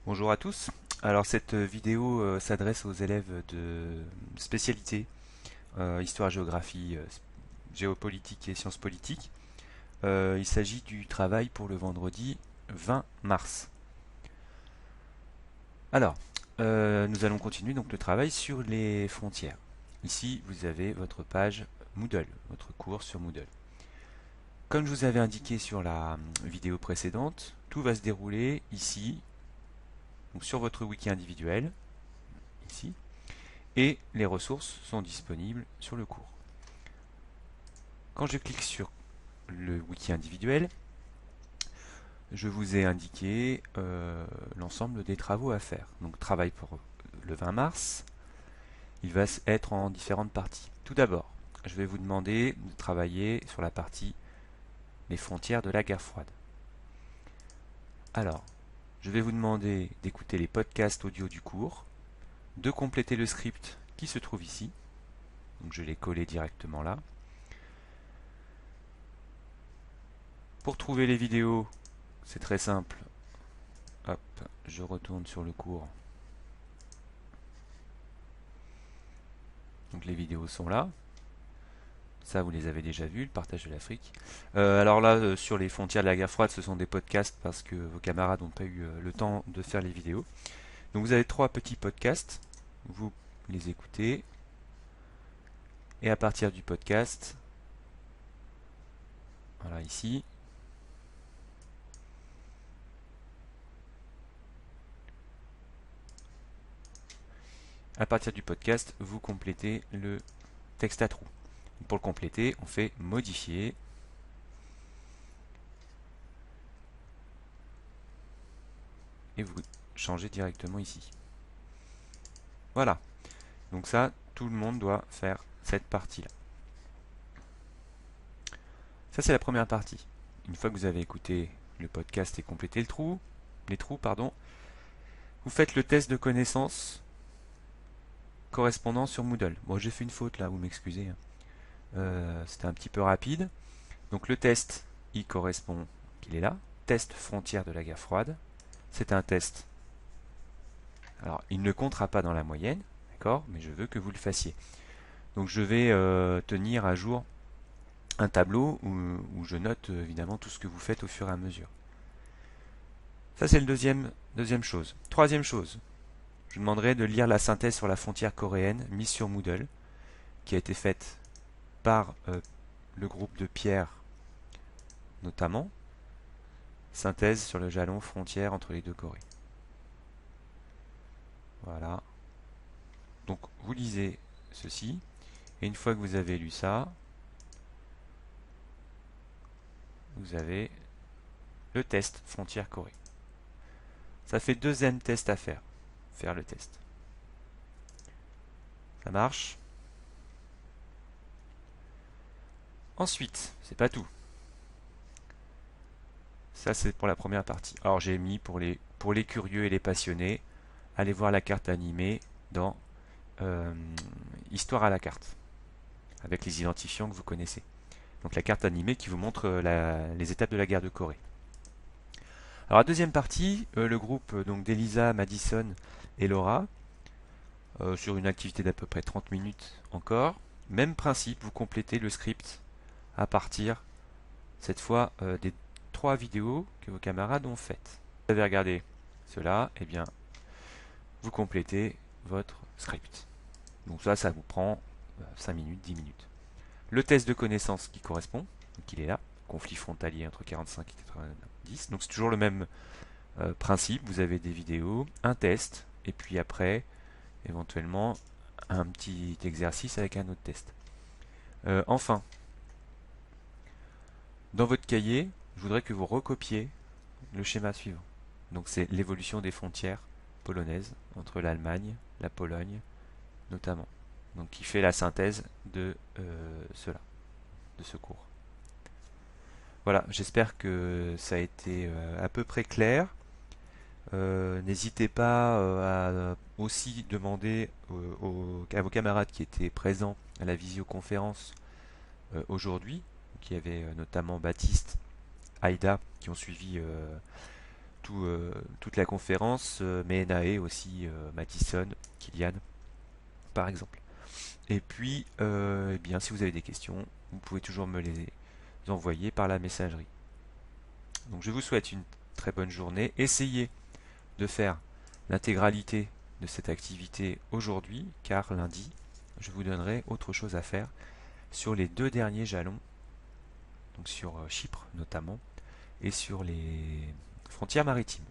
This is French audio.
Bonjour à tous. Alors cette vidéo s'adresse aux élèves de spécialité histoire, géographie, géopolitique et sciences politiques. Il s'agit du travail pour le vendredi 20 mars. Alors, nous allons continuer donc le travail sur les frontières. Ici, vous avez votre page Moodle, votre cours sur Moodle. Comme je vous avais indiqué sur la vidéo précédente, tout va se dérouler ici, donc sur votre wiki individuel, ici. Et les ressources sont disponibles sur le cours. Quand je clique sur le wiki individuel, je vous ai indiqué l'ensemble des travaux à faire. Donc travail pour le 20 mars, il va être en différentes parties. Tout d'abord, je vais vous demander de travailler sur la partie les frontières de la guerre froide. Alors, je vais vous demander d'écouter les podcasts audio du cours, de compléter le script qui se trouve ici. Donc je l'ai collé directement là. Pour trouver les vidéos, c'est très simple. Hop, je retourne sur le cours. Donc les vidéos sont là. Ça, vous les avez déjà vus, le partage de l'Afrique. Alors là, sur les frontières de la guerre froide, ce sont des podcasts parce que vos camarades n'ont pas eu le temps de faire les vidéos. Donc vous avez 3 petits podcasts. Vous les écoutez. Et à partir du podcast, voilà ici, à partir du podcast, vous complétez le texte à trous. Pour le compléter, on fait modifier. Et vous changez directement ici. Voilà. Donc ça, tout le monde doit faire cette partie-là. Ça, c'est la première partie. Une fois que vous avez écouté le podcast et complété les trous, pardon, vous faites le test de connaissance correspondant sur Moodle. Bon, j'ai fait une faute là, vous m'excusez. C'était un petit peu rapide. Donc le test, il correspond, il est là. Test frontière de la guerre froide. C'est un test. Alors, il ne comptera pas dans la moyenne, d'accord, mais je veux que vous le fassiez. Donc je vais tenir à jour un tableau où je note évidemment tout ce que vous faites au fur et à mesure. Ça, c'est le deuxième chose. Troisième chose, je vous demanderai de lire la synthèse sur la frontière coréenne mise sur Moodle, qui a été faite par le groupe de Pierre notamment. Synthèse sur le jalon frontière entre les deux Corées. Voilà. Donc vous lisez ceci, et une fois que vous avez lu ça, vous avez le test frontière Corée. Ça fait deuxième test à faire. Faire le test. Ça marche. Ensuite, c'est pas tout. Ça, c'est pour la première partie. Alors, j'ai mis pour les curieux et les passionnés, allez voir la carte animée dans Histoire à la carte, avec les identifiants que vous connaissez. Donc, la carte animée qui vous montre les étapes de la guerre de Corée. Alors, la deuxième partie, le groupe donc d'Elisa, Madison et Laura, sur une activité d'à peu près 30 minutes encore. Même principe, vous complétez le script à partir, cette fois, des 3 vidéos que vos camarades ont faites. Vous avez regardé cela, et bien, vous complétez votre script. Donc ça vous prend 5 minutes, 10 minutes. Le test de connaissance qui correspond, donc il est là, conflit frontalier entre 45 et 90. Donc c'est toujours le même principe, vous avez des vidéos, un test, et puis après, éventuellement, un petit exercice avec un autre test. Enfin, dans votre cahier, je voudrais que vous recopiez le schéma suivant. Donc c'est l'évolution des frontières polonaises entre l'Allemagne, la Pologne notamment. Donc qui fait la synthèse de cela, de ce cours. Voilà, j'espère que ça a été à peu près clair. N'hésitez pas à aussi demander à vos camarades qui étaient présents à la visioconférence aujourd'hui, qui avait notamment Baptiste, Aïda, qui ont suivi toute la conférence, mais Nae aussi, Madison, Kylian, par exemple. Et puis, eh bien, si vous avez des questions, vous pouvez toujours me les envoyer par la messagerie. Donc je vous souhaite une très bonne journée. Essayez de faire l'intégralité de cette activité aujourd'hui, car lundi, je vous donnerai autre chose à faire sur les 2 derniers jalons, donc sur Chypre notamment, et sur les frontières maritimes.